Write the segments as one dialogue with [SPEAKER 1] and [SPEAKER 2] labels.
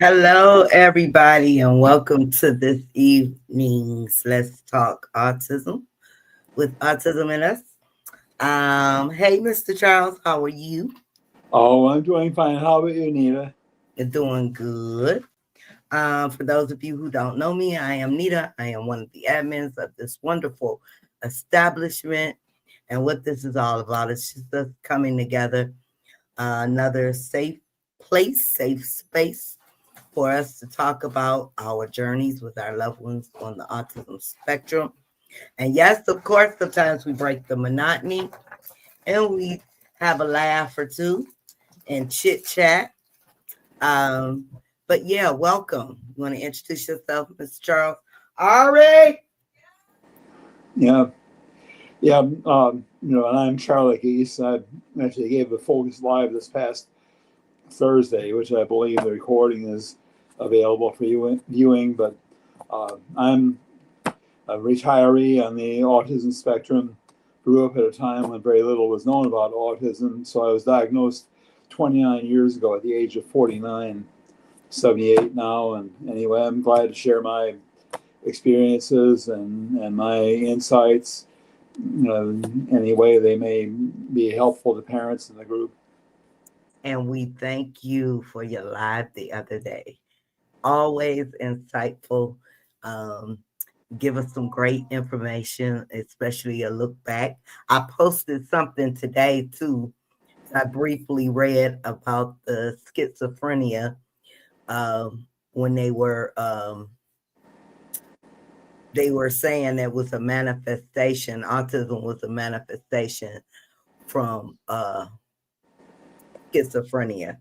[SPEAKER 1] Hello, everybody, and welcome to this evening's Let's Talk Autism with Autism and Us. Hey, Mr. Charles, how are you?
[SPEAKER 2] Oh, I'm doing fine. How about you, Nita?
[SPEAKER 1] You're doing good. For those of you who don't know me, I am Nita. I am one of the admins of this wonderful establishment. And what this is all about is just us coming together, another safe place, safe space for us to talk about our journeys with our loved ones on the autism spectrum. And yes, of course, sometimes we break the monotony and we have a laugh or two and chit chat. Um, but yeah, welcome. You want to introduce yourself, Mr. Charles? Ari!
[SPEAKER 2] Yeah, yeah. And I'm Charlie Geese. I actually gave the Focus Live this past Thursday, which I believe the recording is available for you viewing. But I'm a retiree on the autism spectrum. Grew up at a time when very little was known about autism, so I was diagnosed 29 years ago at the age of 49, 78 now. And anyway, I'm glad to share my experiences and my insights, any way they may be helpful to parents in the group.
[SPEAKER 1] And we thank you for your live the other day. Always insightful. Um, give us some great information, especially a look back. I posted something today too. I briefly read about the schizophrenia when they were saying it was a manifestation. Autism was a manifestation from schizophrenia.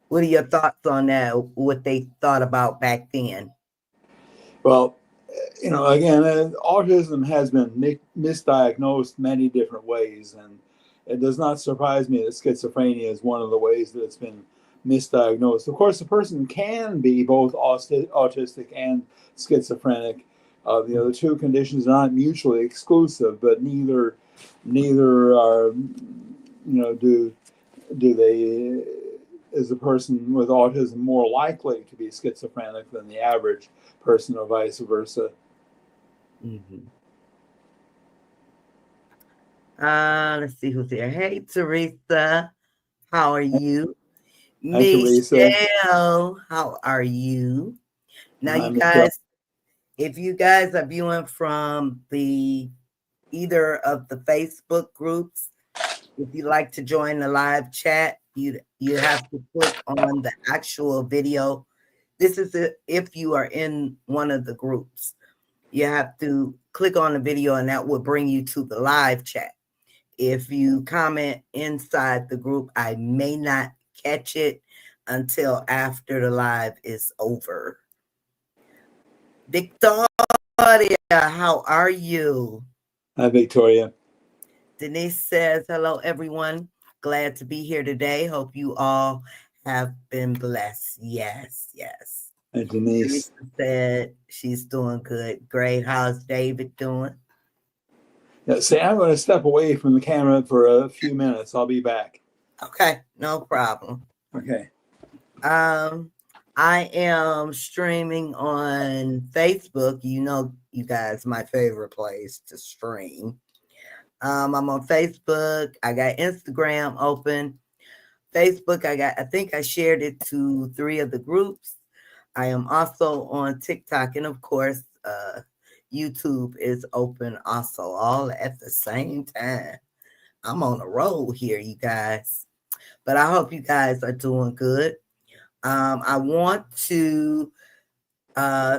[SPEAKER 1] What are your thoughts on that? What they thought about back then?
[SPEAKER 2] Well, again, autism has been misdiagnosed many different ways, and it does not surprise me that schizophrenia is one of the ways that it's been misdiagnosed. Of course, a person can be both autistic and schizophrenic. The other two conditions are not mutually exclusive, but neither are, do they, is a person with autism more likely to be schizophrenic than the average person, or vice versa?
[SPEAKER 1] Mm-hmm. Let's see who's here. Hey, Teresa, how are you?
[SPEAKER 2] Hi, Teresa.
[SPEAKER 1] Michelle, how are you? Now, you
[SPEAKER 2] I'm Michelle.
[SPEAKER 1] guys, if you guys are viewing from the either of the Facebook groups, if you'd like to join the live chat, you have to click on the actual video. This is if you are in one of the groups. You have to click on the video and that will bring you to the live chat. If you comment inside the group, I may not catch it until after the live is over. Victoria, how are you?
[SPEAKER 2] Hi, Victoria.
[SPEAKER 1] Denise says, hello, everyone. Glad to be here today. Hope you all have been blessed. Yes, yes.
[SPEAKER 2] Hi, Denise.
[SPEAKER 1] Teresa said she's doing good. Great. How's David doing?
[SPEAKER 2] Yeah, say, I'm going to step away from the camera for a few minutes. I'll be back.
[SPEAKER 1] Okay, no problem.
[SPEAKER 2] Okay.
[SPEAKER 1] Um, I am streaming on Facebook. You know, you guys, my favorite place to stream. I'm on Facebook. I got Instagram open. Facebook, I think I shared it to 3 of the groups. I am also on TikTok, and of course, YouTube is open also, all at the same time. I'm on a roll here, you guys. But I hope you guys are doing good. I want to uh,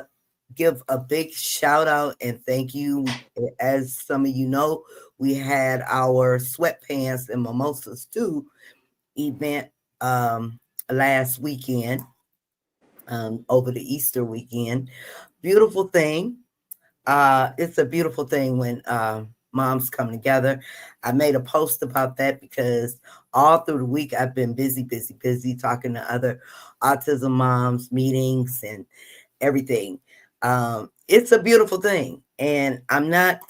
[SPEAKER 1] give a big shout out and thank you. As some of you know, we had our sweatpants and mimosas too event last weekend, over the Easter weekend. Beautiful thing. It's a beautiful thing when moms come together. I made a post about that because all through the week I've been busy talking to other autism moms, meetings, and everything. It's a beautiful thing, and I'm not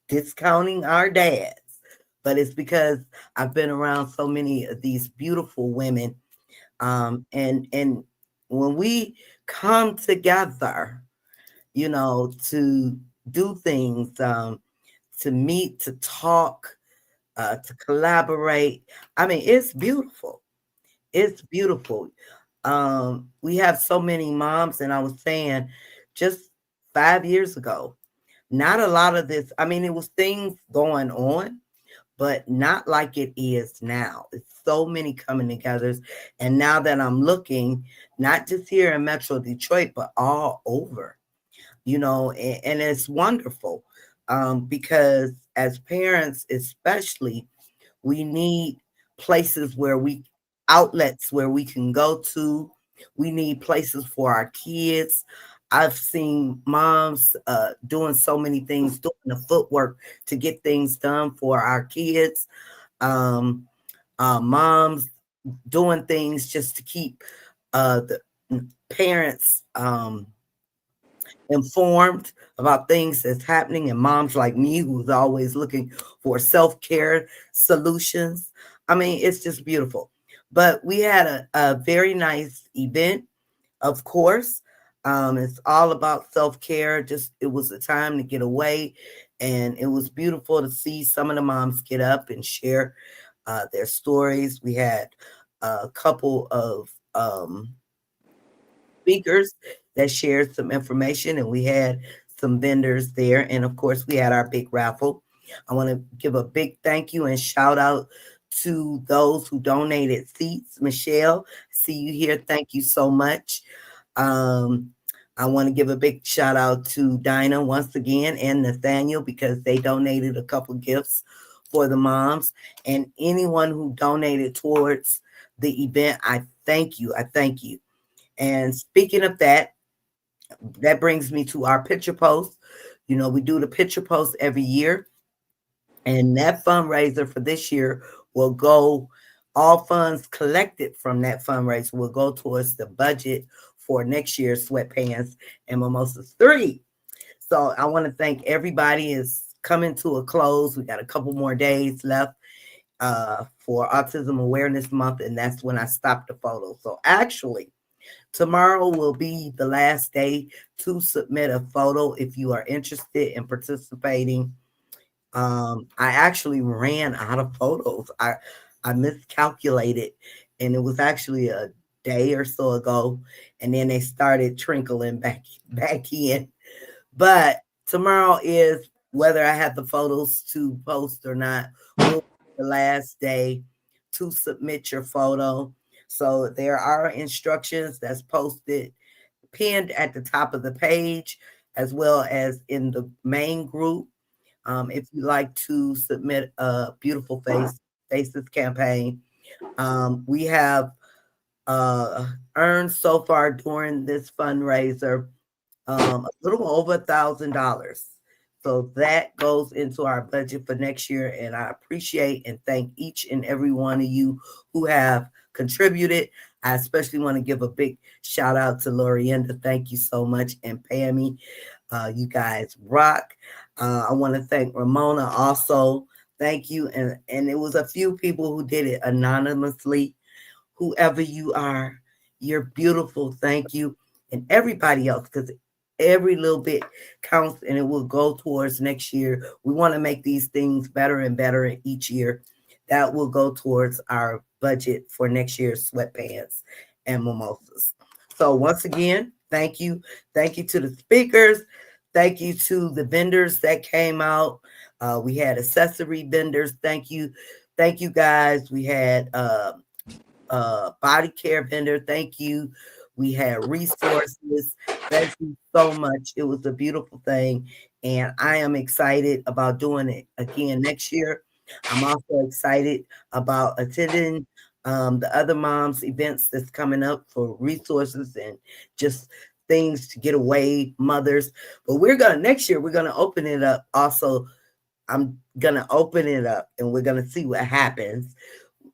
[SPEAKER 1] discounting our dads, but it's because I've been around so many of these beautiful women And when we come together, to do things, to meet, to talk, to collaborate. I mean, it's beautiful. It's beautiful. We have so many moms, and I was saying just 5 years ago, not a lot of this. I mean, it was things going on, but not like it is now. It's so many coming together. And now that I'm looking, not just here in Metro Detroit, but all over, and it's wonderful, because as parents, especially, we need places outlets where we can go to. We need places for our kids. I've seen moms doing so many things, doing the footwork to get things done for our kids. Um, Moms doing things just to keep the parents informed about things that's happening, and moms like me who's always looking for self-care solutions. I mean, it's just beautiful. But we had a very nice event, of course. It's all about self-care. Just it was a time to get away, and it was beautiful to see some of the moms get up and share their stories. We had a couple of speakers that shared some information, and we had some vendors there. And of course, we had our big raffle. I want to give a big thank you and shout out to those who donated seats. Michelle, see you here. Thank you so much. Um, I want to give a big shout out to Dinah once again and Nathaniel because they donated a couple gifts for the moms, and anyone who donated towards the event. I thank you. I thank you. And speaking of that, that brings me to our picture post. We do the picture post every year, and that fundraiser for this year will go, all funds collected from that fundraiser will go towards the budget for next year's Sweatpants and Mimosas 3. So I want to thank everybody. Is coming to a close. We got a couple more days left for Autism Awareness Month, and that's when I stopped the photo. So actually, tomorrow will be the last day to submit a photo if you are interested in participating. I actually ran out of photos. I miscalculated, and it was actually a day or so ago, and then they started trickling back in. But tomorrow is, whether I have the photos to post or not, will be the last day to submit your photo. So there are instructions that's posted, pinned at the top of the page, as well as in the main group. If you like to submit a beautiful faces campaign, we have earned so far during this fundraiser a little over $1,000. So that goes into our budget for next year. And I appreciate and thank each and every one of you who have contributed. I especially want to give a big shout out to Lorienda. Thank you so much. And Pammy, you guys rock. I want to thank Ramona also. Thank you. And it was a few people who did it anonymously. Whoever you are, you're beautiful. Thank you. And everybody else, because every little bit counts and it will go towards next year. We want to make these things better and better each year. That will go towards our budget for next year's Sweatpants and Mimosas. So once again, thank you. Thank you to the speakers. Thank you to the vendors that came out. We had accessory vendors. Thank you. Thank you guys. We had body care vendor. Thank you. We had resources. Thank you so much. It was a beautiful thing. And I am excited about doing it again next year. I'm also excited about attending the other moms events that's coming up for resources and just things to get away, mothers. But next year, we're going to open it up. Also, I'm going to open it up and we're going to see what happens.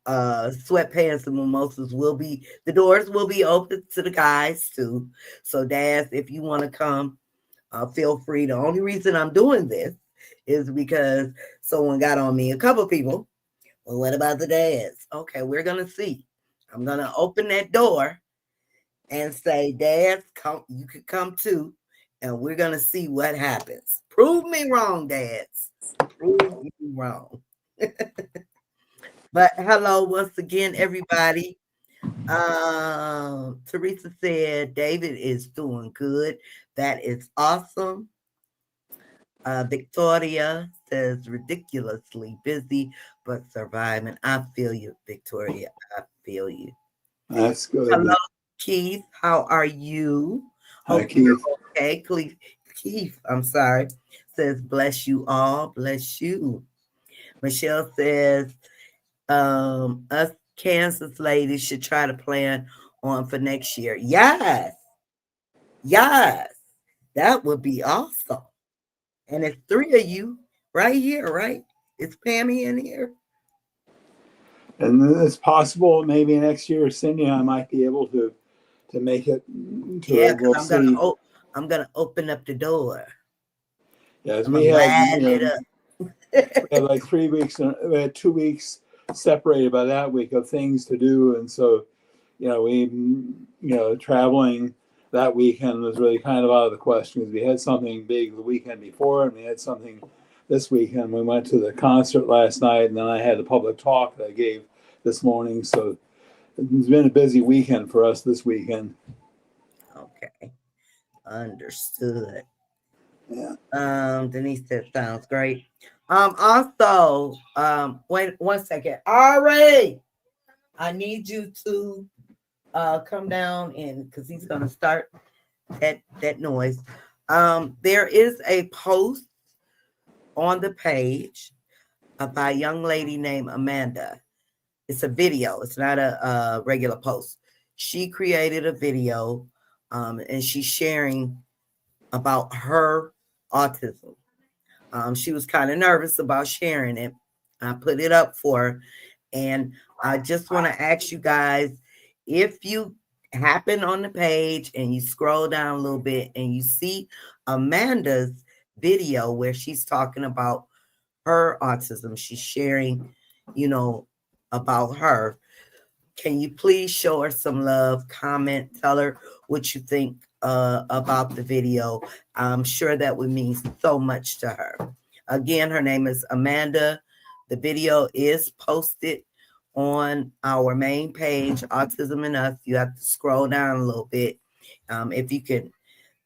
[SPEAKER 1] Sweatpants and Mimosas the doors will be open to the guys too. So dads, if you want to come, feel free. The only reason I'm doing this is because someone got on me, a couple people. Well, what about the dads? Okay, we're gonna see. I'm gonna open that door and say, Dad, come, you could come too, and we're gonna see what happens. Prove me wrong, dads. Prove me wrong. But hello once again, everybody. Teresa said David is doing good. That is awesome. Victoria says ridiculously busy but surviving. I feel you, Victoria. I feel you.
[SPEAKER 2] That's
[SPEAKER 1] Hello,
[SPEAKER 2] good.
[SPEAKER 1] Keith. How are you?
[SPEAKER 2] Hi,
[SPEAKER 1] Hope you're
[SPEAKER 2] Keith.
[SPEAKER 1] okay. Keith, I'm sorry, says bless you all. Bless you. Michelle says us Kansas ladies should try to plan on for next year. Yes, yes, that would be awesome. And it's three of you right here, right? Is Pammy in here?
[SPEAKER 2] And it's possible maybe next year, Cindy, I might be able to make it to
[SPEAKER 1] Yeah,
[SPEAKER 2] it.
[SPEAKER 1] because
[SPEAKER 2] We'll see.
[SPEAKER 1] I'm gonna open up the door.
[SPEAKER 2] Yes,
[SPEAKER 1] I'm
[SPEAKER 2] we
[SPEAKER 1] gonna
[SPEAKER 2] had
[SPEAKER 1] widen it
[SPEAKER 2] we
[SPEAKER 1] up.
[SPEAKER 2] had like 3 weeks. We had 2 weeks separated by that week of things to do, and so traveling that weekend was really kind of out of the question because we had something big the weekend before, and we had something this weekend. We went to the concert last night, and then I had a public talk that I gave this morning. So it's been a busy weekend for us this weekend.
[SPEAKER 1] Okay, understood.
[SPEAKER 2] Yeah.
[SPEAKER 1] Denise said sounds great. Also, wait 1 second. Ari, I need you to come down and because he's gonna start that noise. There is a post on the page by a young lady named Amanda. It's a video. It's not a regular post. She created a video, and she's sharing about her autism. She was kind of nervous about sharing it. I put it up for her, and I just want to ask you guys if you happen on the page and you scroll down a little bit and you see Amanda's video where she's talking about her autism, she's sharing, about her. Can you please show her some love? Comment, tell her what you think about the video. I'm sure that would mean so much to her. Again, her name is Amanda. The video is posted on our main page, Autism and Us. You have to scroll down a little bit. If you can,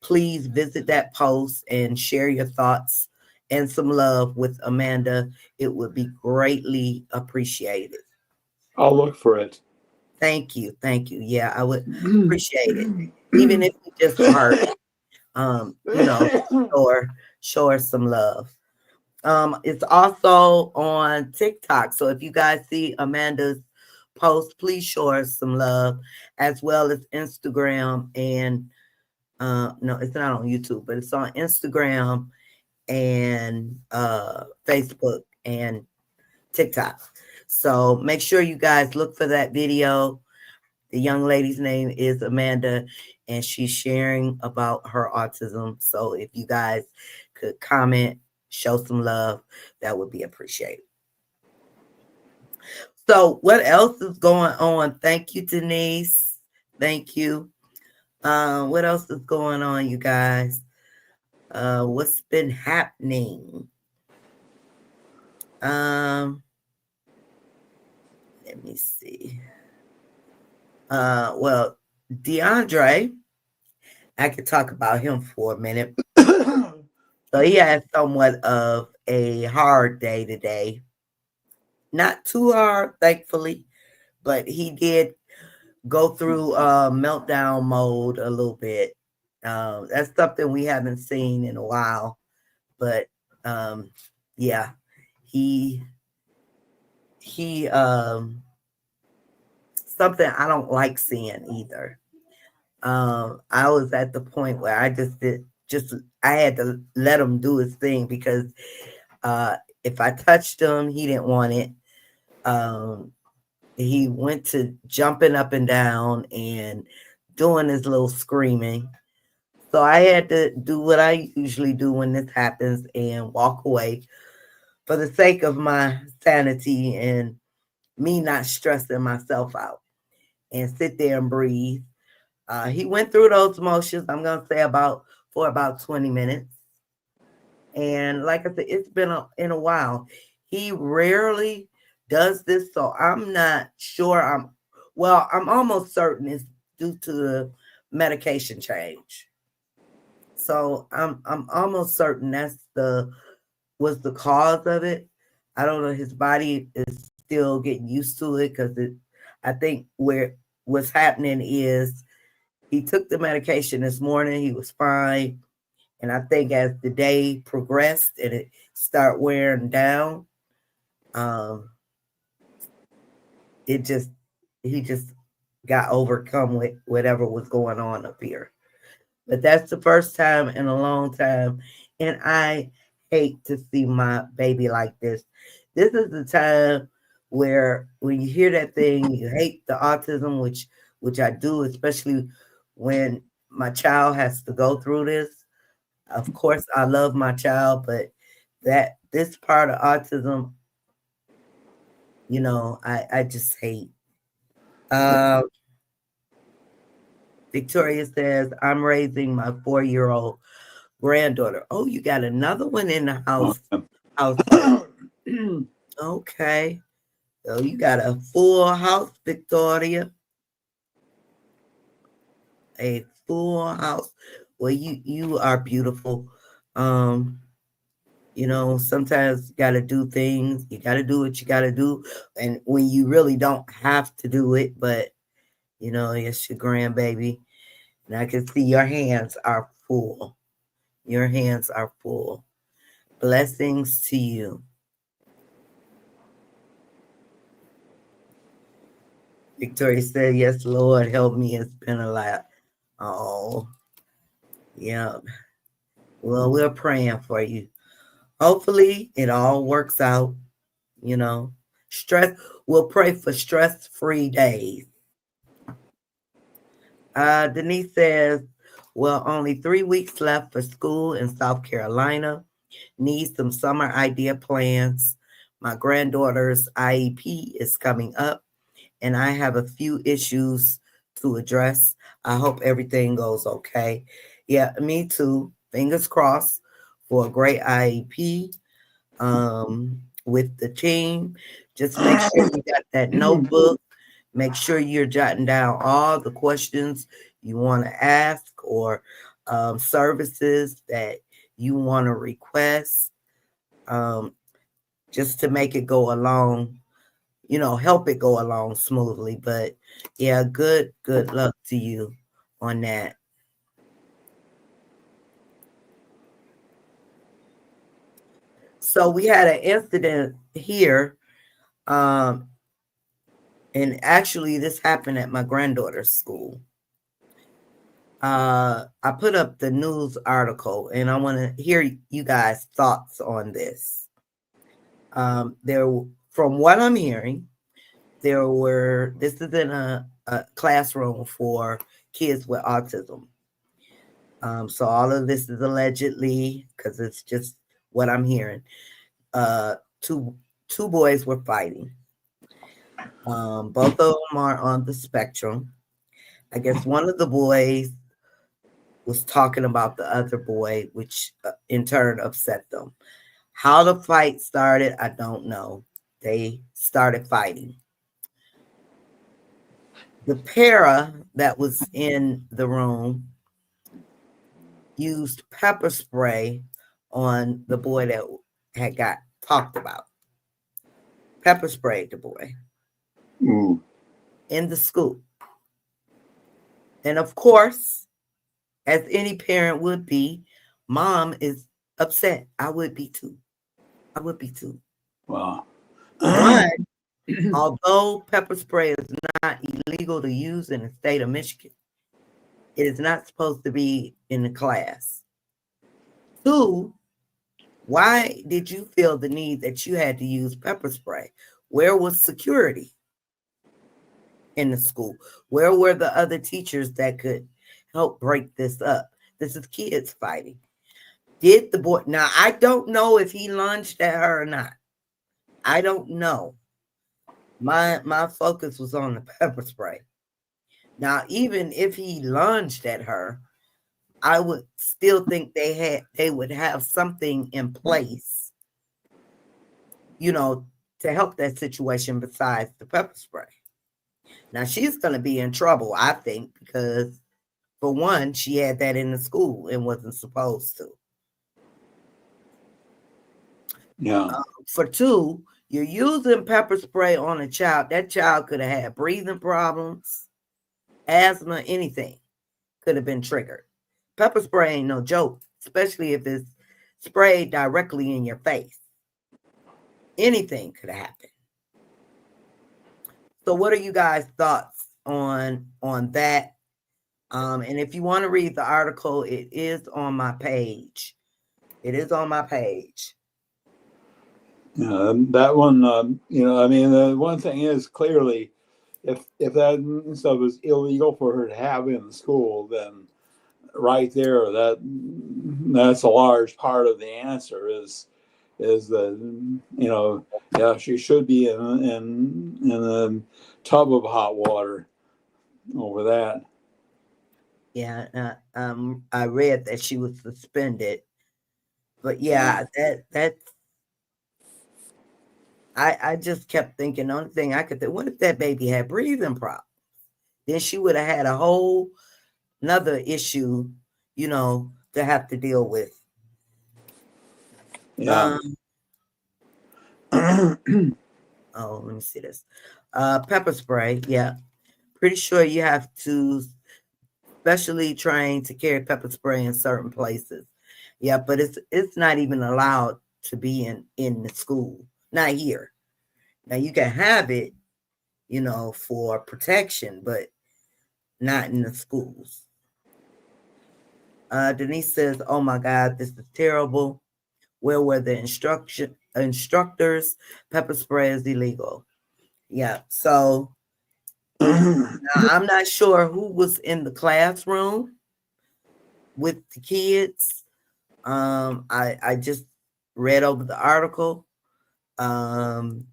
[SPEAKER 1] please visit that post and share your thoughts and some love with Amanda. It would be greatly appreciated.
[SPEAKER 2] I'll look for it.
[SPEAKER 1] Thank you. Thank you. Yeah, I would appreciate it. Even if you just heart, show her some love. It's also on TikTok. So if you guys see Amanda's post, please show her some love, as well as Instagram and no, it's not on YouTube, but it's on Instagram and Facebook and TikTok. So make sure you guys look for that video. The young lady's name is Amanda, and she's sharing about her autism. So if you guys could comment, show some love, that would be appreciated. So what else is going on? Thank you, Denise. Thank you. What else is going on, you guys? What's been happening? Let me see. Well, DeAndre, I could talk about him for a minute. So he had somewhat of a hard day today. Not too hard, thankfully, but he did go through meltdown mode a little bit. That's something we haven't seen in a while, but yeah, he something I don't like seeing either. I was at the point where I I had to let him do his thing because if I touched him, he didn't want it. He went to jumping up and down and doing his little screaming. So I had to do what I usually do when this happens and walk away for the sake of my sanity and me not stressing myself out. and sit there and breathe. He went through those motions, I'm going to say for about 20 minutes. And like I said, it's been in a while. He rarely does this, so I'm not sure. I'm almost certain it's due to the medication change. So I'm almost certain was the cause of it. I don't know. His body is still getting used to it because I think what's happening is he took the medication this morning. He was fine. And I think as the day progressed and it started wearing down, um, he just got overcome with whatever was going on up here. But that's the first time in a long time. And I hate to see my baby like this. This is the time where when you hear that thing, you hate the autism, which I do, especially when my child has to go through this. Of course, I love my child, but this part of autism, I just hate. Uh, Victoria says, I'm raising my 4-year-old granddaughter. Oh, you got another one in the household. Okay. So you got a full house, Victoria. A full house. Well, you are beautiful. Sometimes you gotta do things. You gotta do what you gotta do. And when you really don't have to do it, but it's your grandbaby. And I can see your hands are full. Your hands are full. Blessings to you. Victoria said, yes, Lord, help me. It's been a lot. Oh, yeah. Well, we're praying for you. Hopefully it all works out. Stress. We'll pray for stress-free days. Denise says, well, only 3 weeks left for school in South Carolina. Need some summer idea plans. My granddaughter's IEP is coming up, and I have a few issues to address. I hope everything goes okay. Yeah, me too. Fingers crossed for a great IEP with the team. Just make sure you got that notebook. Make sure you're jotting down all the questions you want to ask or services that you want to request, just to make it go along, help it go along smoothly. But yeah, good luck to you on that. So we had an incident here, and actually this happened at my granddaughter's school. I put up the news article and I want to hear you guys' thoughts on this. From what I'm hearing, this is in a classroom for kids with autism. So all of this is allegedly, because it's just what I'm hearing. Two boys were fighting. Both of them are on the spectrum. I guess one of the boys was talking about the other boy, which in turn upset them. How the fight started, I don't know. They started fighting. The para that was in the room used pepper spray on the boy that had got talked about. Pepper sprayed the boy.
[SPEAKER 2] Ooh.
[SPEAKER 1] In the school. And of course, as any parent would be, mom is upset. I would be too.
[SPEAKER 2] Wow.
[SPEAKER 1] One, although pepper spray is not illegal to use in the state of Michigan, it is not supposed to be in the class. Two, why did you feel the need that you had to use pepper spray? Where was security in the school? Where were the other teachers that could help break this up? This is kids fighting. Did the boy, now I don't know if he lunged at her or not. I don't know. My focus was on the pepper spray. Now, even if he lunged at her, I would still think they would have something in place, you know, to help that situation besides the pepper spray. Now she's going to be in trouble, I think, because for one, she had that in the school and wasn't supposed to.
[SPEAKER 2] Yeah.
[SPEAKER 1] For two, you're using pepper spray on a child. That child could have had breathing problems, asthma, anything could have been triggered. Pepper spray ain't no joke, especially if it's sprayed directly in your face. Anything could have happened. So, what are you guys' thoughts on that? And if you want to read the article, it is on my page. It is on my page.
[SPEAKER 2] That one, I mean, the one thing is clearly, if that stuff is illegal for her to have in the school, then right there, that's a large part of the answer is that yeah, she should be in a tub of hot water over that.
[SPEAKER 1] Yeah, I read that she was suspended, but yeah, that's I just kept thinking. The only thing I could think, what if that baby had breathing problems? Then she would have had a whole another issue, to have to deal with.
[SPEAKER 2] Yeah.
[SPEAKER 1] Um, oh, let me see this. Pepper spray, yeah. Pretty sure you have to specially train to carry pepper spray in certain places. Yeah, but it's not even allowed to be in the school. Not here. Now you can have it, for protection, but not in the schools. Denise says, "Oh my God, this is terrible. Where were the instructors? Pepper spray is illegal." Yeah. So now I'm not sure who was in the classroom with the kids. I just read over the article, and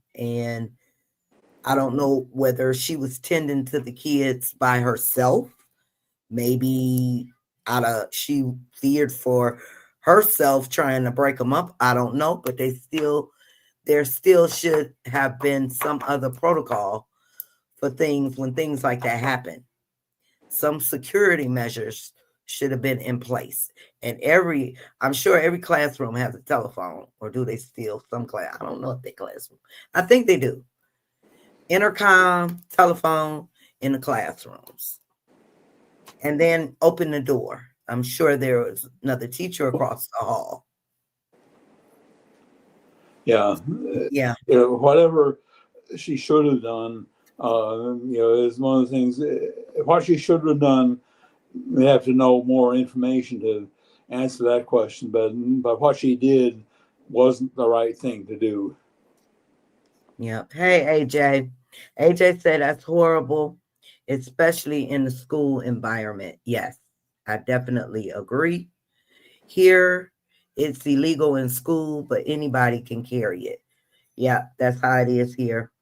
[SPEAKER 1] I don't know whether she was tending to the kids by herself. Maybe she feared for herself trying to break them up. I don't know, but there still should have been some other protocol for things when things like that happen. Some security measures should have been in place. And I'm sure every classroom has a telephone, or do they steal some class? I don't know if they classroom. I think they do. Intercom, telephone in the classrooms. And then open the door. I'm sure there was another teacher across the hall.
[SPEAKER 2] Yeah.
[SPEAKER 1] Yeah.
[SPEAKER 2] Whatever she should have done, is one of the things. What she should have done, we have to know more information to answer that question. But what she did wasn't the right thing to do.
[SPEAKER 1] Yep. Hey, AJ. AJ said that's horrible, especially in the school environment. Yes, I definitely agree. Here, it's illegal in school, but anybody can carry it. Yeah, that's how it is here.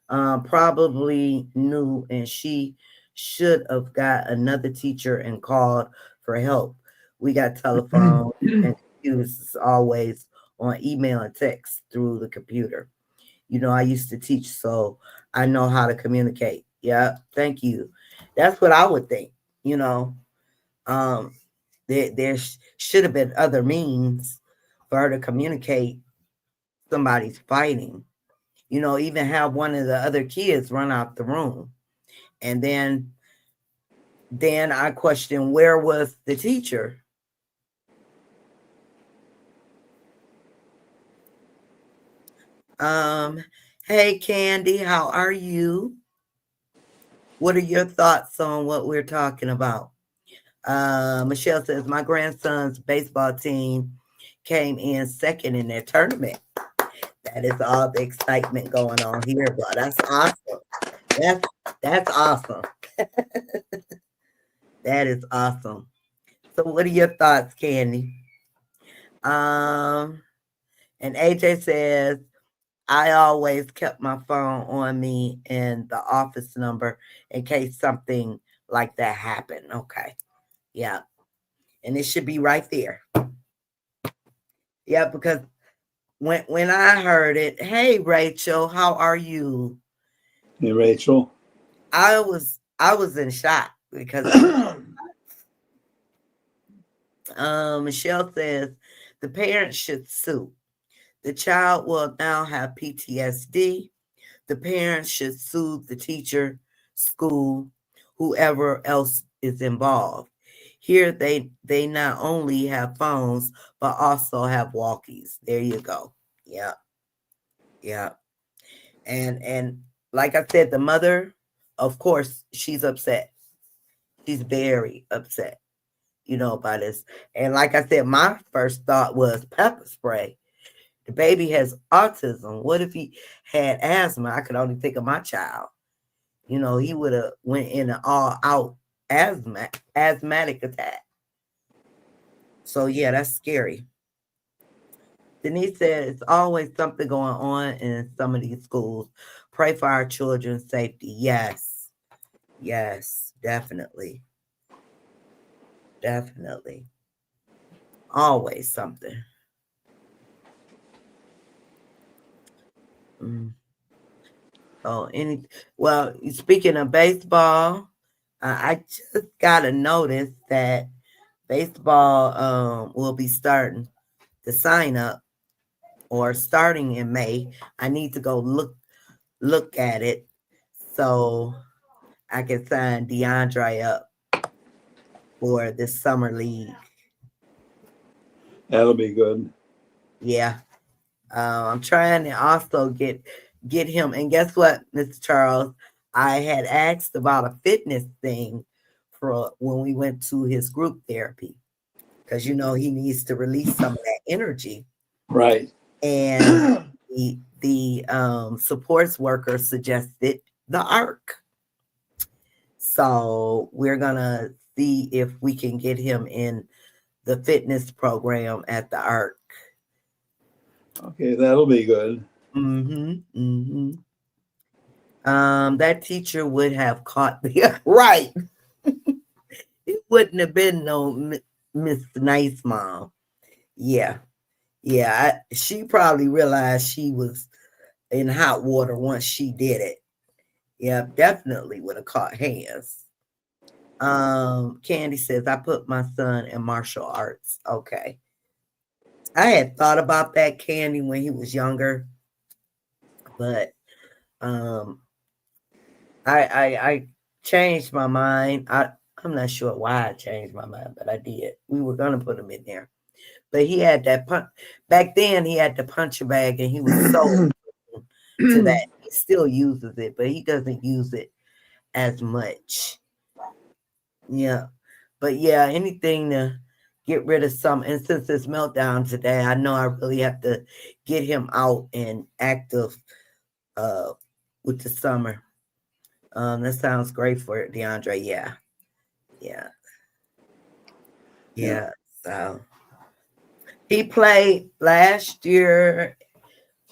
[SPEAKER 1] Probably knew, and she should have got another teacher and called for help. We got telephone and computers always on email and text through the computer. I used to teach, so I know how to communicate. Yeah, thank you. That's what I would think. You know, um, there should have been other means for her to communicate. Somebody's fighting. Even have one of the other kids run out the room, and then I question, where was the teacher? Um, hey Candy, how are you? What are your thoughts on what we're talking about? Michelle says, my grandson's baseball team came in second in their tournament. That is all the excitement going on here, but that's awesome. That's that's awesome. That is awesome. So what are your thoughts, Candy? Um, and AJ says, I always kept my phone on me and the office number in case something like that happen. Okay. Yeah. And it should be right there. Yeah, because when I heard it, hey Rachel, how are you?
[SPEAKER 2] Hey, Rachel.
[SPEAKER 1] I was in shock because Michelle says the parents should sue. The child will now have PTSD. The parents should sue the teacher, school, whoever else is involved. Here they not only have phones but also have walkies. There you go. Yeah, yeah. And like I said, the mother, of course, she's upset. She's very upset, by this. And like I said, my first thought was pepper spray. The baby has autism. What if he had asthma? I could only think of my child. He would have went in an all out asthmatic attack. So yeah, that's scary. Denise said it's always something going on in some of these schools. Pray for our children's safety. Yes. Yes, definitely. Definitely. Always something. Mm. Oh, well, speaking of baseball, I just got a notice that baseball will be starting to sign up or starting in May. I need to go look at it so I can sign DeAndre up for this summer league.
[SPEAKER 2] That'll be good.
[SPEAKER 1] Yeah. I'm trying to also get him. And guess what, Mr. Charles? I had asked about a fitness thing for when we went to his group therapy because he needs to release some of that energy.
[SPEAKER 2] Right.
[SPEAKER 1] And the supports worker suggested the ARC. So we're gonna see if we can get him in the fitness program at the ARC.
[SPEAKER 2] Okay, that'll be good.
[SPEAKER 1] Mm-hmm. Mm-hmm. That teacher would have caught the right. It wouldn't have been no Miss Nice Mom. Yeah, yeah. She probably realized she was in hot water once she did it. Yeah, definitely would have caught hands. Candy says I put my son in martial arts. Okay. I had thought about that, Candy, when he was younger, but um I changed my mind. I'm not sure why I changed my mind, but I did. We were gonna put him in there. But he had that punch back then he had the puncher bag and he was so to that. He still uses it, but he doesn't use it as much. Yeah. But yeah, anything to get rid of some. And since it's meltdown today, I know I really have to get him out and active uh with the summer. That sounds great for DeAndre. Yeah. Yeah.
[SPEAKER 2] Yeah.
[SPEAKER 1] Yeah. So he played last year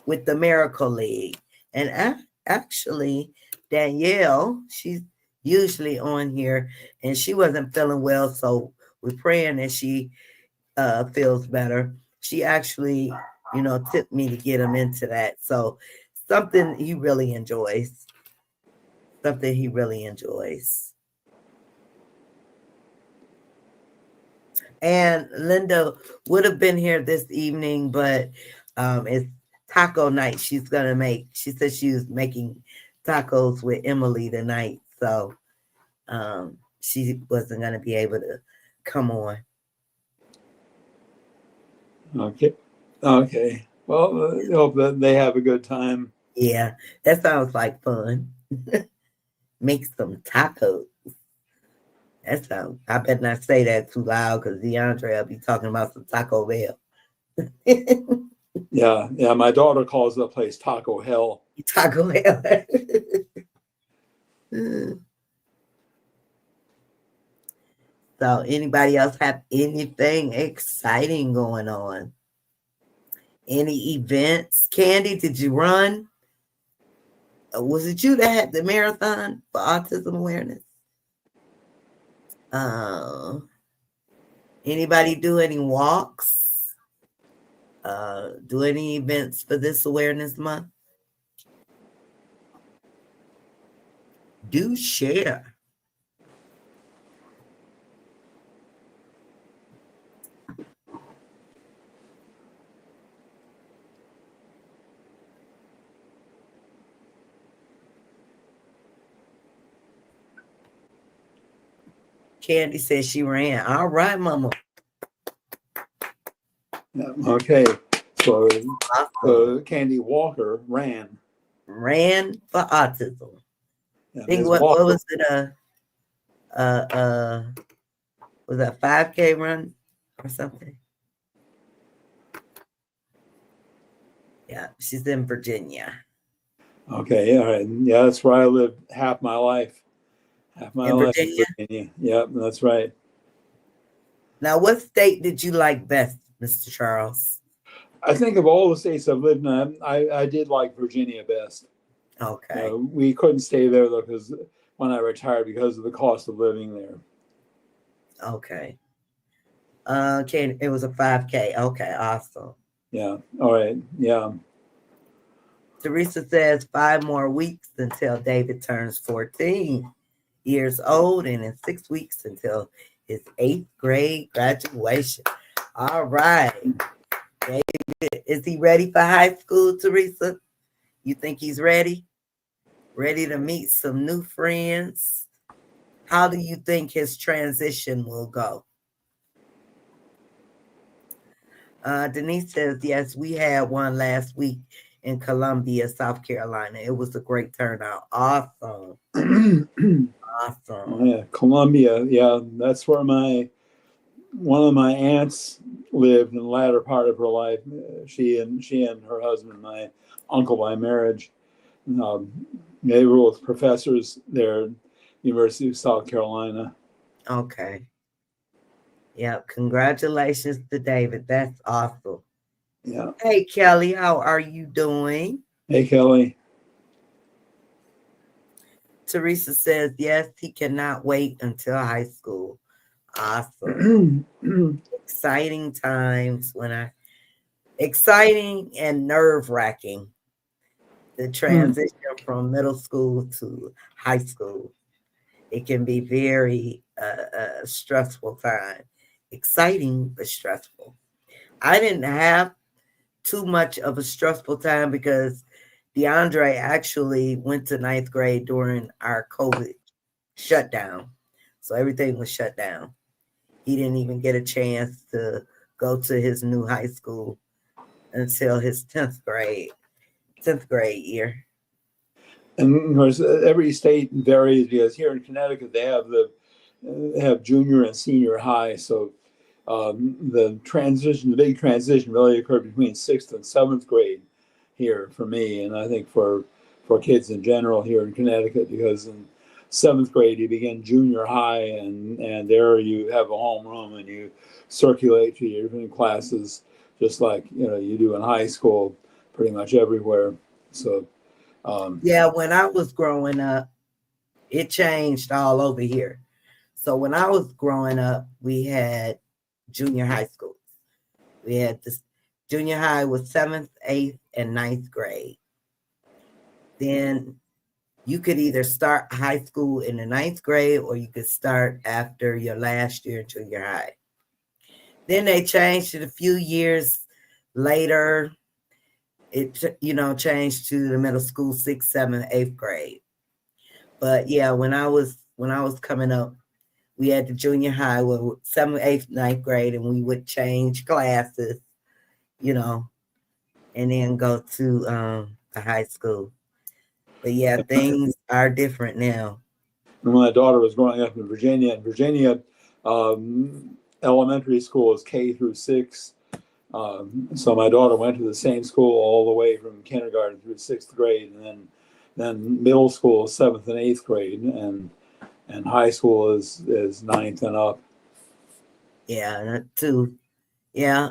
[SPEAKER 1] with the Miracle League. And actually, Danielle, she's usually on here and she wasn't feeling well. So we're praying that she feels better. She actually, tipped me to get him into that. So something he really enjoys. Something he really enjoys. And Linda would have been here this evening, but it's taco night. She said she was making tacos with Emily tonight. So she wasn't going to be able to come on.
[SPEAKER 2] Okay. Okay. Well, I hope that they have a good time.
[SPEAKER 1] Yeah, that sounds like fun. Make some tacos. I better not say that too loud because DeAndre will be talking about some Taco Bell.
[SPEAKER 2] Yeah. Yeah. My daughter calls the place Taco Hell.
[SPEAKER 1] Taco Bell. So anybody else have anything exciting going on? Any events? Candy, did you run? Was it you that had the marathon for autism awareness? Uh, Anybody do any walks? Do any events for this awareness month? Do share. Candy says she ran. All right, Mama.
[SPEAKER 2] Yeah, okay, so
[SPEAKER 1] Awesome.
[SPEAKER 2] Candy Walker ran.
[SPEAKER 1] Ran for autism.
[SPEAKER 2] Yeah,
[SPEAKER 1] Think
[SPEAKER 2] Ms.
[SPEAKER 1] what
[SPEAKER 2] Walker.
[SPEAKER 1] was it? Uh, uh, was that 5K run or something? Yeah, she's in Virginia.
[SPEAKER 2] Okay, all right. Yeah, that's where I lived half my life. Half my
[SPEAKER 1] In
[SPEAKER 2] life in
[SPEAKER 1] Virginia.
[SPEAKER 2] Virginia. Yep, that's right.
[SPEAKER 1] Now, what state did you like best, Mr. Charles?
[SPEAKER 2] I think of all the states I've lived in, I did like Virginia best.
[SPEAKER 1] Okay.
[SPEAKER 2] We couldn't stay there though because when I retired because of the cost of living there.
[SPEAKER 1] Okay. Okay, it was a 5K. Okay, awesome.
[SPEAKER 2] Yeah. All right. Yeah.
[SPEAKER 1] Teresa says 5 more weeks until David turns 14 years old, and in 6 weeks until his 8th grade graduation. All right. David, is he ready for high school, Teresa? You think he's ready? Ready to meet some new friends? How do you think his transition will go? Denise says, yes, we had one last week in Columbia, South Carolina. It was a great turnout. Awesome. Awesome.
[SPEAKER 2] Yeah, Columbia. Yeah, that's where one of my aunts lived in the latter part of her life. She and her husband, my uncle by marriage, they were both professors there at University of South Carolina.
[SPEAKER 1] Okay. Yeah. Congratulations to David. That's awesome.
[SPEAKER 2] Yeah.
[SPEAKER 1] Hey, Kelly, how are you doing?
[SPEAKER 2] Hey, Kelly.
[SPEAKER 1] Teresa says, yes, he cannot wait until high school. Awesome. Exciting times exciting and nerve wracking. The transition from middle school to high school. It can be very stressful time. Exciting, but stressful. I didn't have too much of a stressful time because DeAndre actually went to 9th grade during our COVID shutdown. So everything was shut down. He didn't even get a chance to go to his new high school until his 10th grade year.
[SPEAKER 2] And of course, every state varies because here in Connecticut they have junior and senior high. So the big transition, really occurred between 6th and 7th grade here for me, and I think for kids in general here in Connecticut, because in 7th grade you begin junior high, and there you have a homeroom and you circulate to your different classes just like you do in high school, pretty much everywhere. So.
[SPEAKER 1] Yeah, when I was growing up, it changed all over here. So when I was growing up, we had junior high schools. We had this junior high was 7th, 8th, and 9th grade. Then you could either start high school in the 9th grade or you could start after your last year in junior high. Then they changed it a few years later. It changed to the middle school 6th, 7th, 8th grade. But yeah, when I was coming up, we had the junior high with 7th, 8th, 9th grade, and we would change classes, and then go to the high school. But yeah, things are different now.
[SPEAKER 2] When my daughter was growing up in Virginia, elementary school is K through 6. So my daughter went to the same school all the way from kindergarten through 6th grade, and then middle school is 7th and 8th grade, and high school is 9th and up.
[SPEAKER 1] Yeah, that too. Yeah,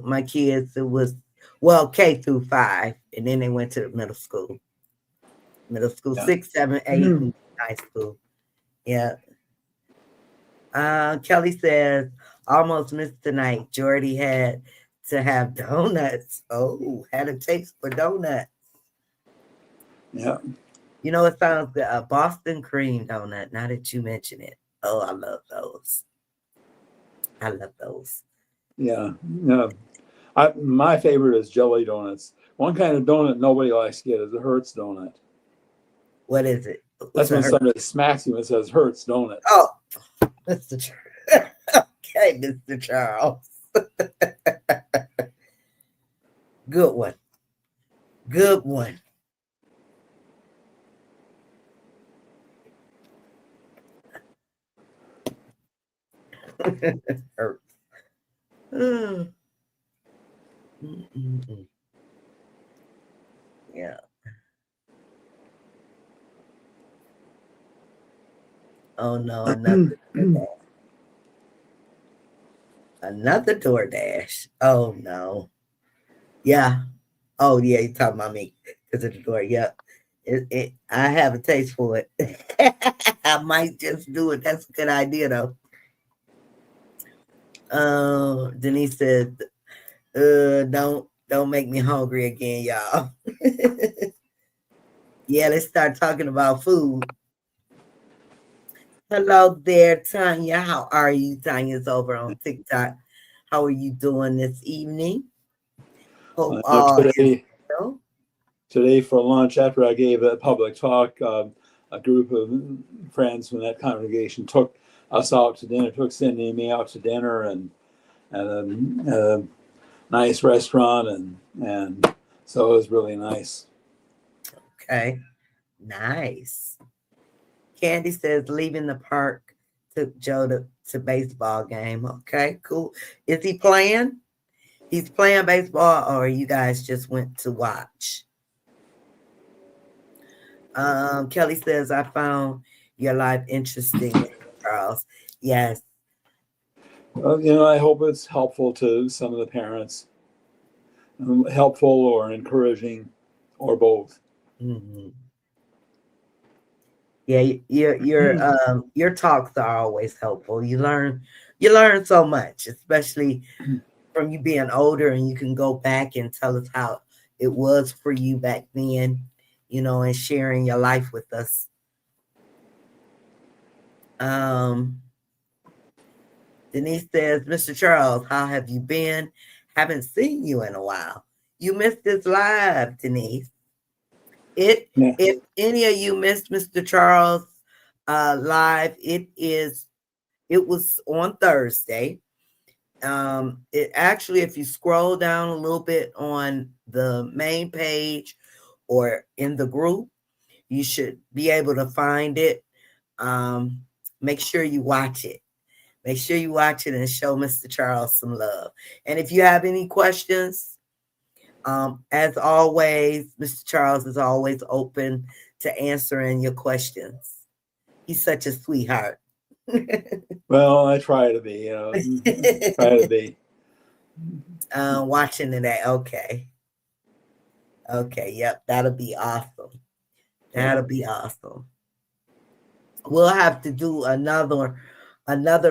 [SPEAKER 1] my kids, it was K through 5, and then they went to the middle school. Middle school
[SPEAKER 2] Yeah.
[SPEAKER 1] 6, 7, 8, and high school. Yeah. Kelly says, almost missed tonight. Jordy had to have donuts. Oh, had a taste for donuts.
[SPEAKER 2] Yeah.
[SPEAKER 1] You know, it sounds good. A Boston cream donut. Now that you mention it. Oh, I love those. I love those.
[SPEAKER 2] Yeah. Yeah. My favorite is jelly donuts. One kind of donut nobody likes to get is a Hertz donut.
[SPEAKER 1] What is it?
[SPEAKER 2] That's
[SPEAKER 1] What's a
[SPEAKER 2] when
[SPEAKER 1] her?
[SPEAKER 2] somebody smacks you and says Hertz donut.
[SPEAKER 1] Oh, Mr. Okay, Mr. Charles. Good one. Good one. Hurt. Mm, yeah. Oh no, another DoorDash. Oh no. Yeah. Oh yeah, you talking about me because of the door. Yep. I have a taste for it. I might just do it. That's a good idea though. Denise said, don't make me hungry again, y'all. Yeah, let's start talking about food. Hello there, Tanya. How are you? Tanya's over on TikTok. How are you doing this evening? Hope all is
[SPEAKER 2] Today,
[SPEAKER 1] well.
[SPEAKER 2] today for lunch, after I gave a public talk, a group of friends from that congregation took us out to dinner, took Cindy and me out to dinner, and at a nice restaurant, and so it was really nice.
[SPEAKER 1] Okay, nice. Candy says leaving the park took Joe to baseball game. Okay, cool. Is he playing? He's playing baseball, or you guys just went to watch? Kelly says I found your life interesting, Mr. Charles. Yes.
[SPEAKER 2] Well, I hope it's helpful to some of the parents, helpful or encouraging, or both.
[SPEAKER 1] Mm-hmm. Yeah, your talks are always helpful. You learn so much, especially from you being older, and you can go back and tell us how it was for you back then, and sharing your life with us. Um, Denise says, Mr. Charles, how have you been? Haven't seen you in a while. You missed this live, Denise.
[SPEAKER 2] Yeah.
[SPEAKER 1] If any of you missed Mr. Charles live, it was on Thursday. It actually, if you scroll down a little bit on the main page or in the group, you should be able to find it. Um, Make sure you watch it. Make sure you watch it and show Mr. Charles some love. And if you have any questions, as always, Mr. Charles is always open to answering your questions. He's such a sweetheart.
[SPEAKER 2] Well, I try to be, try to be.
[SPEAKER 1] Watching today. Okay. Okay. Yep. That'll be awesome. That'll be awesome. We'll have to do another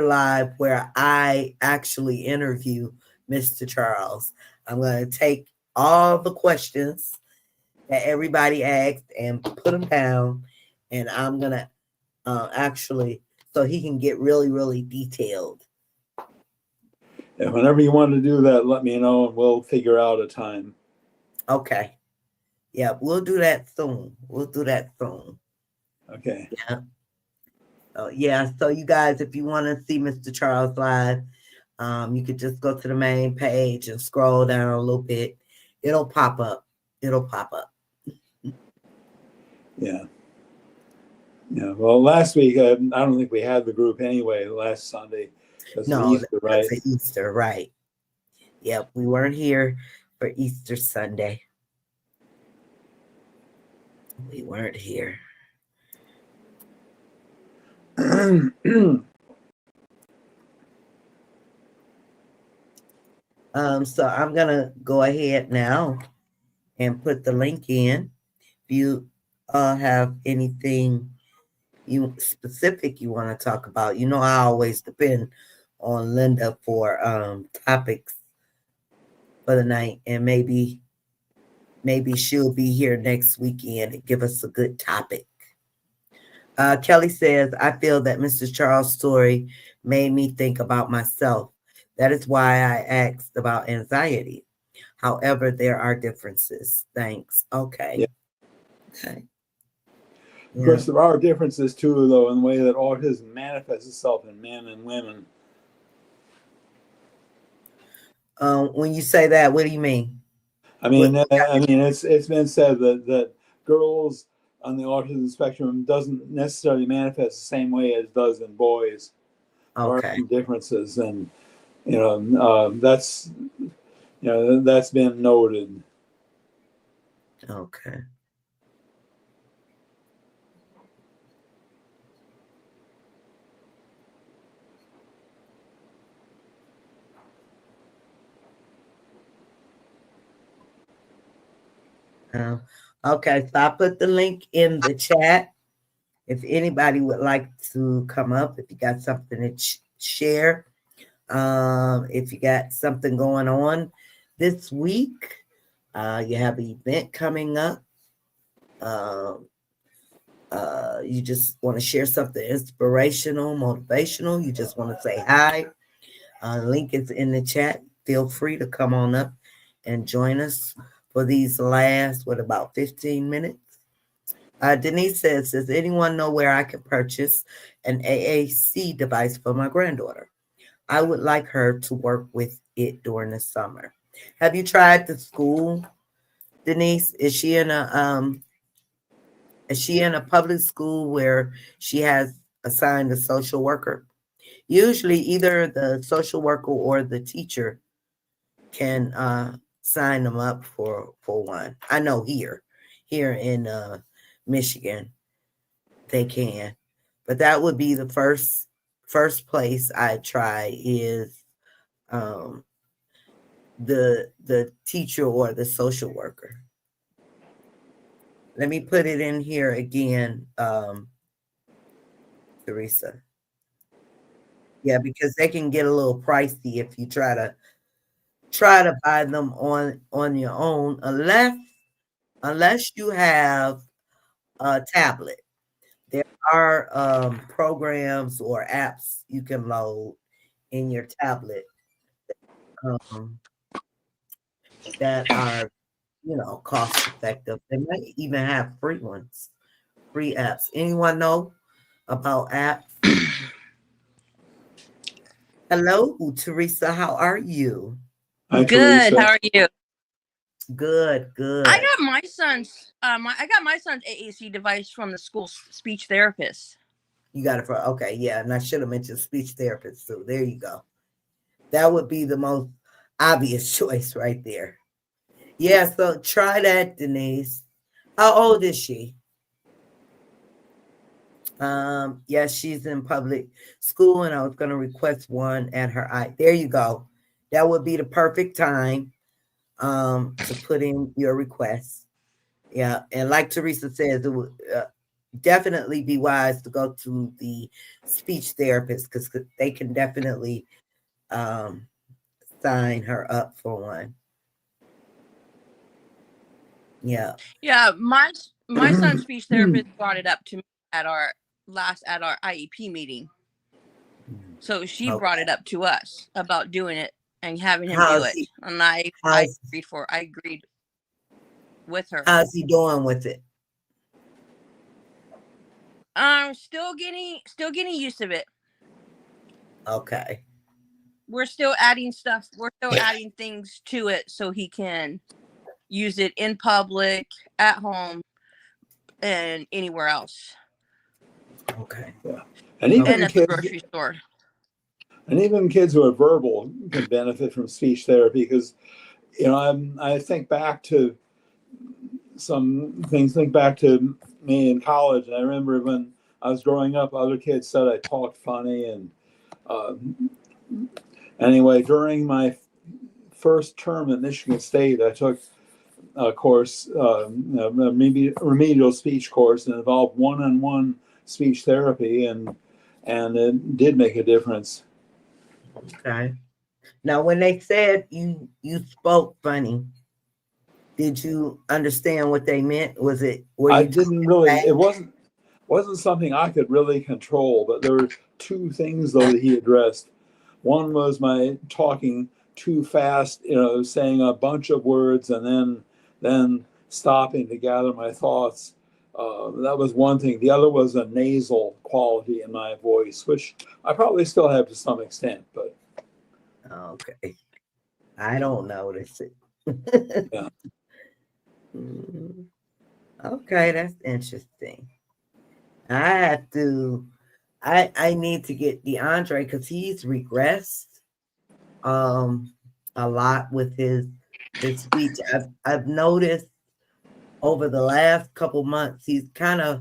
[SPEAKER 1] live where I actually interview Mr. Charles. I'm going to take all the questions that everybody asked and put them down, and I'm going to actually, so he can get really, really detailed.
[SPEAKER 2] And whenever you want to do that, let me know and we'll figure out a time.
[SPEAKER 1] Okay. Yeah, we'll do that soon.
[SPEAKER 2] Okay.
[SPEAKER 1] Yeah. Yeah. So you guys, if you want to see Mr. Charles live, you could just go to the main page and scroll down a little bit. It'll pop up.
[SPEAKER 2] Yeah. Yeah. Well, last week, I don't think we had the group anyway, last Sunday. Because of Easter, right?
[SPEAKER 1] That's Easter, right. Yep, we weren't here for Easter Sunday. We weren't here. So I'm gonna go ahead now and put the link in. If you have anything specific you want to talk about. I always depend on Linda for topics for the night, and maybe she'll be here next weekend and give us a good topic. Kelly says, I feel that Mr. Charles' story made me think about myself. That is why I asked about anxiety. However, there are differences. Thanks. Okay.
[SPEAKER 2] Yeah.
[SPEAKER 1] Okay.
[SPEAKER 2] Of course, there are differences too, though, in the way that autism manifests itself in men and women.
[SPEAKER 1] When you say that, what do you mean?
[SPEAKER 2] I mean, it's been said that girls on the autism spectrum doesn't necessarily manifest the same way as does in boys. There are some differences, and that's been noted.
[SPEAKER 1] Okay. Okay, so I put the link in the chat. If anybody would like to come up, if you got something to share, if you got something going on this week, you have an event coming up. You just want to share something inspirational, motivational. You just want to say hi. Link is in the chat. Feel free to come on up and join us for these last, about 15 minutes. Denise says, does anyone know where I can purchase an AAC device for my granddaughter? I would like her to work with it during the summer. Have you tried the school, Denise? Is she in a public school where she has assigned a social worker? Usually either the social worker or the teacher can sign them up for one. I know here in Michigan they can, but that would be the first place I try is the teacher or the social worker. Let me put it in here again, Teresa. Yeah, because they can get a little pricey if you try to buy them on your own, unless you have a tablet. There are programs or apps you can load in your tablet that are, cost effective. They might even have free ones, free apps. Anyone know about apps? Hello, Teresa. How are you?
[SPEAKER 2] Hi,
[SPEAKER 3] Good.
[SPEAKER 2] Teresa.
[SPEAKER 3] How are you?
[SPEAKER 1] Good.
[SPEAKER 3] I got my son's AAC device from the school speech therapist.
[SPEAKER 1] You got it for okay, yeah. And I should have mentioned speech therapist too. There you go. That would be the most obvious choice right there. Yeah, so try that, Denise. How old is she? Yes, she's in public school, and I was going to request one at her eye. There you go. That would be the perfect time to put in your request. Yeah, and like Teresa says, it would definitely be wise to go to the speech therapist because they can definitely sign her up for one. Yeah.
[SPEAKER 3] Yeah, my son's speech therapist brought it up to me at our IEP meeting. So she brought it up to us about doing it and having him do it. And I agreed with her.
[SPEAKER 1] How's he doing with it?
[SPEAKER 3] Still getting used to it.
[SPEAKER 1] Okay.
[SPEAKER 3] We're still adding stuff. We're still adding things to it so he can use it in public, at home, and anywhere else.
[SPEAKER 1] Okay.
[SPEAKER 2] Yeah. And even
[SPEAKER 3] at the grocery store.
[SPEAKER 2] And even kids who are verbal can benefit from speech therapy because, I think back to some things. Think back to me in college. And I remember when I was growing up, other kids said I talked funny. And anyway, during my first term at Michigan State, I took a course, a remedial speech course, and involved one-on-one speech therapy, and it did make a difference.
[SPEAKER 1] Okay. Now, when they said you spoke funny, did you understand what they meant? Were
[SPEAKER 2] I
[SPEAKER 1] you
[SPEAKER 2] didn't
[SPEAKER 1] talking
[SPEAKER 2] really. It
[SPEAKER 1] fast?
[SPEAKER 2] wasn't something I could really control. But there were two things though that he addressed. One was my talking too fast, saying a bunch of words and then stopping to gather my thoughts. That was one thing. The other was a nasal quality in my voice, which I probably still have to some extent. But
[SPEAKER 1] Okay. I don't notice it.
[SPEAKER 2] yeah.
[SPEAKER 1] Mm, okay, that's interesting. I have to. I need to get DeAndre because he's regressed a lot with his speech. I've noticed over the last couple months he's kind of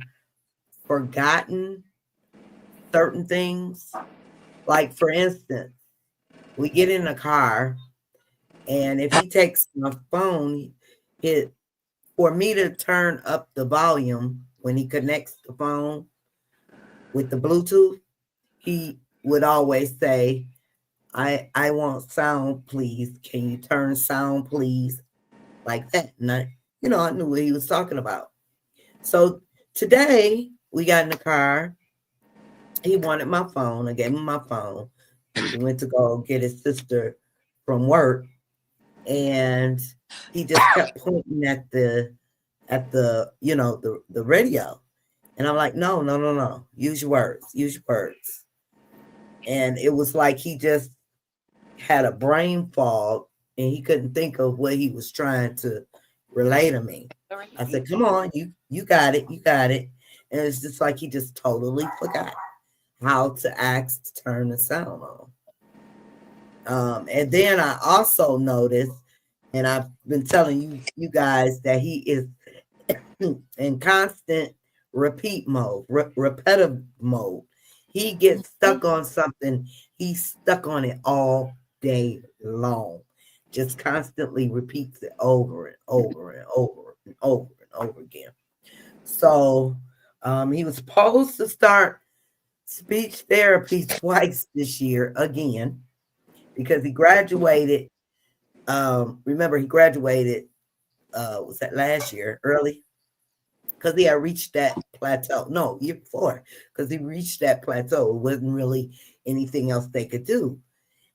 [SPEAKER 1] forgotten certain things. Like for instance, we get in the car and if he takes my phone, it for me to turn up the volume when he connects the phone with the Bluetooth, he would always say, I want sound, please. Can you turn sound, please? Like that. And I knew what he was talking about. So today we got in the car. He wanted my phone. I gave him my phone. He went to go get his sister from work. And he just kept pointing at the the radio. And I'm like, no. Use your words. And it was like he just had a brain fog and he couldn't think of what he was trying to relay to me. I said, come on, you got it. And it's just like he just totally forgot how to ask to turn the sound on. And then I also noticed, and I've been telling you guys that he is in constant repeat mode, repetitive mode. He gets stuck on something. He's stuck on it all day long. Just constantly repeats it over and over and over and over and over again. So he was supposed to start speech therapy twice this year again because he graduated. Remember, he graduated. Was that last year? Early because he had reached that plateau. No, year before, because he reached that plateau. It wasn't really anything else they could do.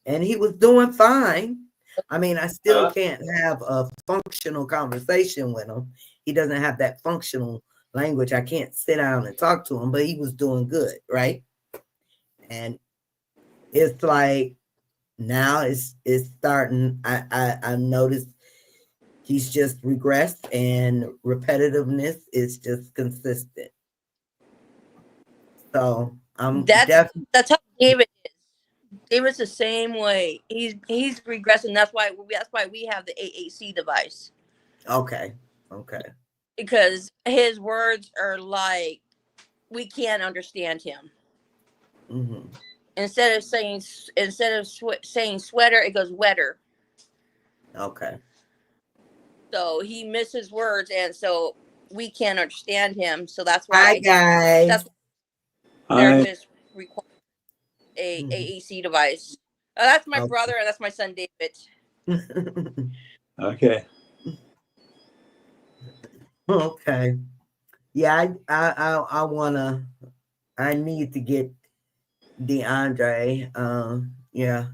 [SPEAKER 1] And he was doing fine. I mean, I still can't have a functional conversation with him. He doesn't have that functional language. I can't sit down and talk to him, but he was doing good, right? And it's like now it's starting. I noticed he's just regressed and repetitiveness is just consistent. So
[SPEAKER 3] that's how David is. David's the same way. He's regressing. That's why we have the AAC device.
[SPEAKER 1] Okay.
[SPEAKER 3] Because his words are like we can't understand him.
[SPEAKER 1] Mm-hmm.
[SPEAKER 3] Instead of saying sweater, it goes wetter.
[SPEAKER 1] Okay.
[SPEAKER 3] So he misses words, and so we can't understand him. So that's why.
[SPEAKER 1] Hi guys.
[SPEAKER 3] That's why therapists require a AAC device. That's my brother, and that's my son David.
[SPEAKER 2] Okay.
[SPEAKER 1] Okay. Yeah, I need to get DeAndre. Yeah,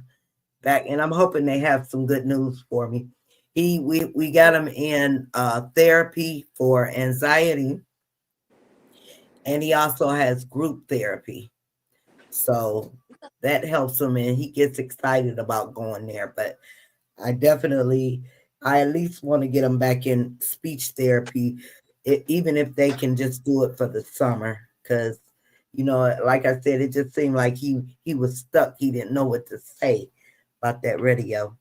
[SPEAKER 1] back, and I'm hoping they have some good news for me. We got him in therapy for anxiety, and he also has group therapy. So that helps him, and he gets excited about going there. But I at least want to get him back in speech therapy, even if they can just do it for the summer. Because, like I said, it just seemed like he was stuck. He didn't know what to say about that radio.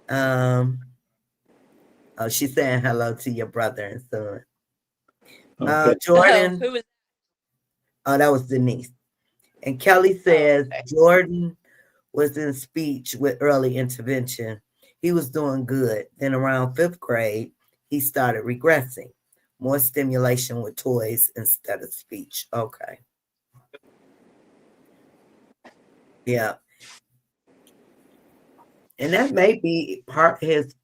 [SPEAKER 1] Oh, she's saying hello to your brother and son.
[SPEAKER 2] Okay.
[SPEAKER 1] Jordan.
[SPEAKER 3] Who was?
[SPEAKER 1] Oh, that was Denise. And Kelly says Jordan was in speech with early intervention. He was doing good. Then around 5th grade, he started regressing. more stimulation with toys instead of speech. Okay. Yeah. And that may be part of his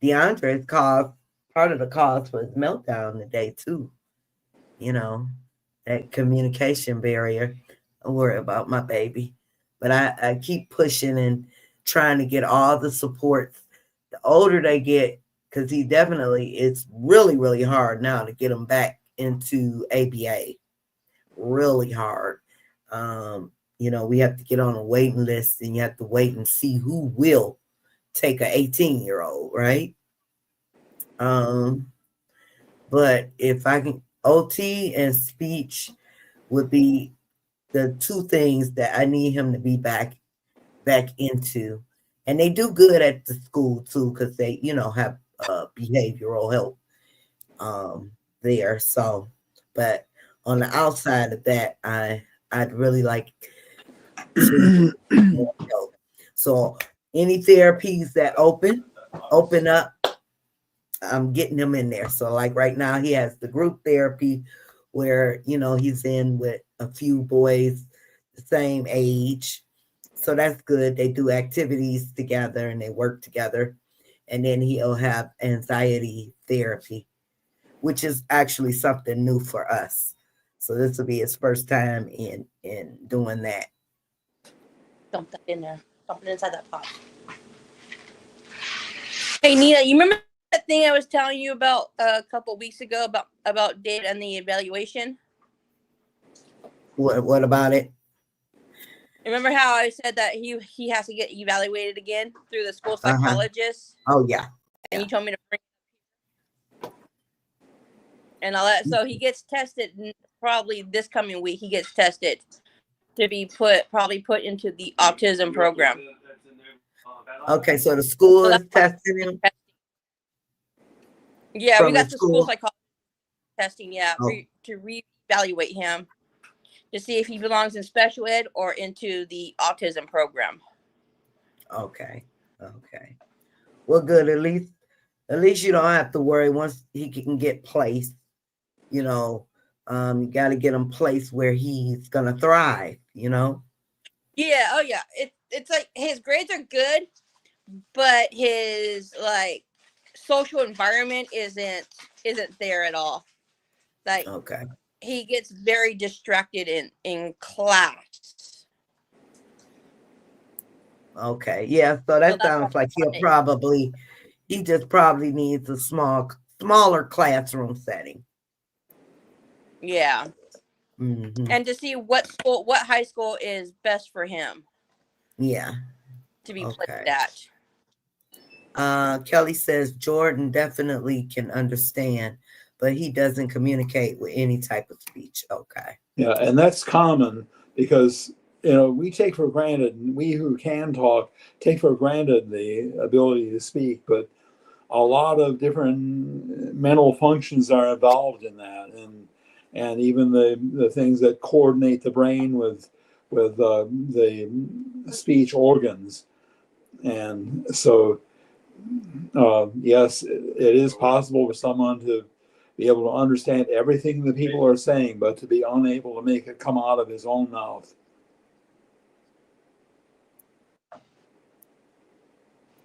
[SPEAKER 1] DeAndre's cause, part of the cause for his meltdown today too. You know, that communication barrier. I worry about my baby. But I keep pushing and trying to get all the supports. The older they get, because he definitely, it's really, really hard now to get him back into ABA. Really hard. We have to get on a waiting list, and you have to wait and see who will take a 18-year-old, right? But if I can, OT and speech would be the two things that I need him to be back into. And they do good at the school too, because they, have behavioral help there. So, but on the outside of that, I'd really like to more help. So any therapies that open up, I'm getting him in there. So like right now he has the group therapy where, he's in with a few boys the same age. So that's good. They do activities together and they work together. And then he'll have anxiety therapy, which is actually something new for us. So this will be his first time in doing that.
[SPEAKER 3] Dump that in there. Dump it inside that pot. Hey, Nina, you remember that thing I was telling you about a couple weeks ago about David and the evaluation?
[SPEAKER 1] What about it?
[SPEAKER 3] Remember how I said that he has to get evaluated again through the school psychologist?
[SPEAKER 1] Oh, yeah.
[SPEAKER 3] And you told me to bring and all that. So he gets tested probably this coming week. He gets tested to be put into the autism program.
[SPEAKER 1] Okay, so the school is testing him?
[SPEAKER 3] Yeah, we got the school psychologist testing, to reevaluate him to see if he belongs in special ed or into the autism program.
[SPEAKER 1] Okay. Well, good. At least you don't have to worry once he can get placed. You got to get him placed where he's gonna thrive.
[SPEAKER 3] Yeah. Oh, yeah. It's like his grades are good, but his like social environment isn't there at all. Like,
[SPEAKER 1] okay,
[SPEAKER 3] he gets very distracted in class.
[SPEAKER 1] Okay, yeah. So that sounds like he just probably needs a smaller classroom setting.
[SPEAKER 3] Yeah.
[SPEAKER 1] Mm-hmm.
[SPEAKER 3] And to see what high school is best for him.
[SPEAKER 1] Yeah.
[SPEAKER 3] To be placed at.
[SPEAKER 1] Kelly says Jordan definitely can understand, but he doesn't communicate with any type of speech. Okay.
[SPEAKER 2] Yeah, and that's common because we take for granted, and we who can talk take for granted the ability to speak, but a lot of different mental functions are involved in that, and even the things that coordinate the brain with the speech organs, and so yes, it is possible for someone to be able to understand everything that people are saying, but to be unable to make it come out of his own mouth.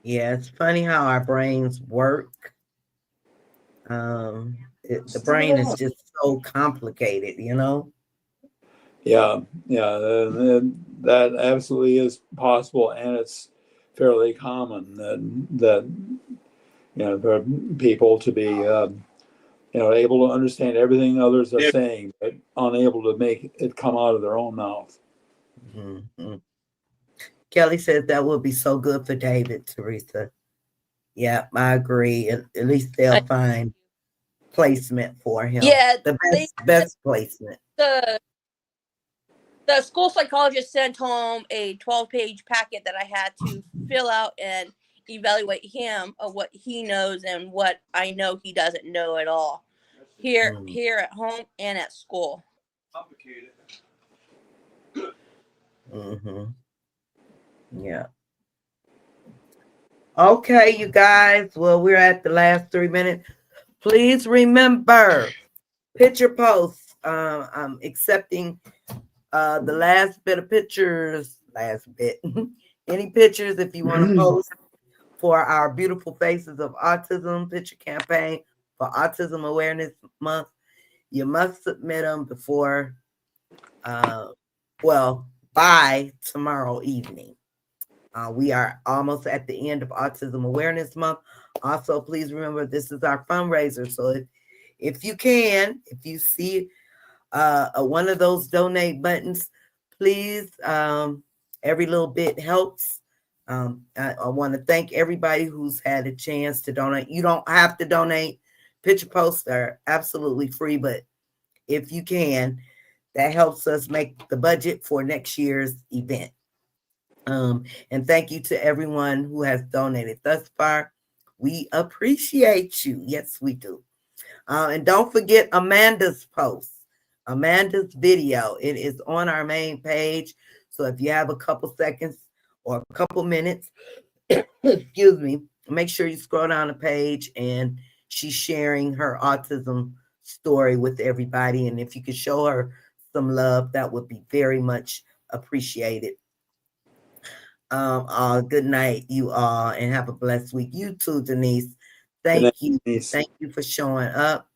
[SPEAKER 1] Yeah, it's funny how our brains work. The brain is just so complicated,
[SPEAKER 2] Yeah, that absolutely is possible, and it's fairly common that for people to be able to understand everything others are saying, but unable to make it come out of their own mouth.
[SPEAKER 1] Mm-hmm. Kelly says that would be so good for David, Teresa. Yeah, I agree. At least they'll find placement for him.
[SPEAKER 3] Yeah,
[SPEAKER 1] the best placement.
[SPEAKER 3] The school psychologist sent home a 12-page packet that I had to fill out and evaluate him of what he knows and what I know he doesn't know at all. Here at home and at school.
[SPEAKER 1] Mm-hmm. Yeah. Okay, you guys. Well, we're at the last 3 minutes. Please remember picture posts. I'm accepting the last bit of pictures. Last bit. Any pictures if you want to post for our Beautiful Faces of Autism picture campaign for Autism Awareness Month. You must submit them before, by tomorrow evening. We are almost at the end of Autism Awareness Month. Also, please remember this is our fundraiser. So if you can, if you see one of those donate buttons, please, every little bit helps. I want to thank everybody who's had a chance to donate. You don't have to donate. Picture posts are absolutely free, but if you can, that helps us make the budget for next year's event. And thank you to everyone who has donated thus far. We appreciate you. Yes, we do. And don't forget Amanda's post, Amanda's video. It is on our main page. So if you have a couple seconds or a couple minutes, excuse me, make sure you scroll down the page, and she's sharing her autism story with everybody. And if you could show her some love, that would be very much appreciated. Good night, you all, and have a blessed week. You too, Denise. Thank you.
[SPEAKER 2] Denise.
[SPEAKER 1] Thank you for showing up.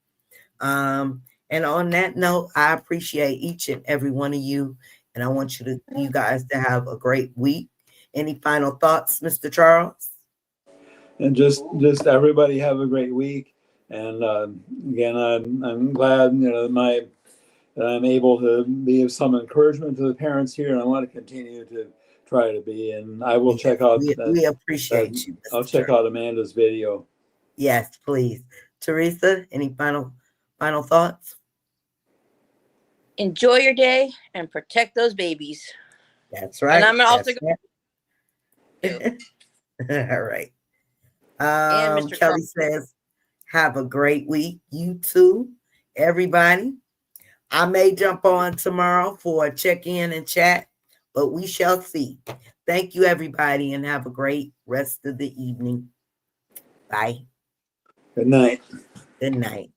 [SPEAKER 1] And on that note, I appreciate each and every one of you, and I want you guys to have a great week. Any final thoughts, Mr. Charles?
[SPEAKER 2] And just everybody have a great week. And again, I'm glad that I'm able to be of some encouragement to the parents here, and I want to continue to try to be. And I will check out.
[SPEAKER 1] We appreciate you.
[SPEAKER 2] I'll check out Amanda's video.
[SPEAKER 1] Yes, please. Teresa, any final thoughts?
[SPEAKER 3] Enjoy your day and protect those babies.
[SPEAKER 1] That's right.
[SPEAKER 3] And I'm also
[SPEAKER 1] going All right.
[SPEAKER 3] And Mr.
[SPEAKER 1] Kelly says, have a great week. You too, everybody. I may jump on tomorrow for a check-in and chat, but we shall see. Thank you, everybody, and have a great rest of the evening. Bye.
[SPEAKER 2] Good night.
[SPEAKER 1] Good night.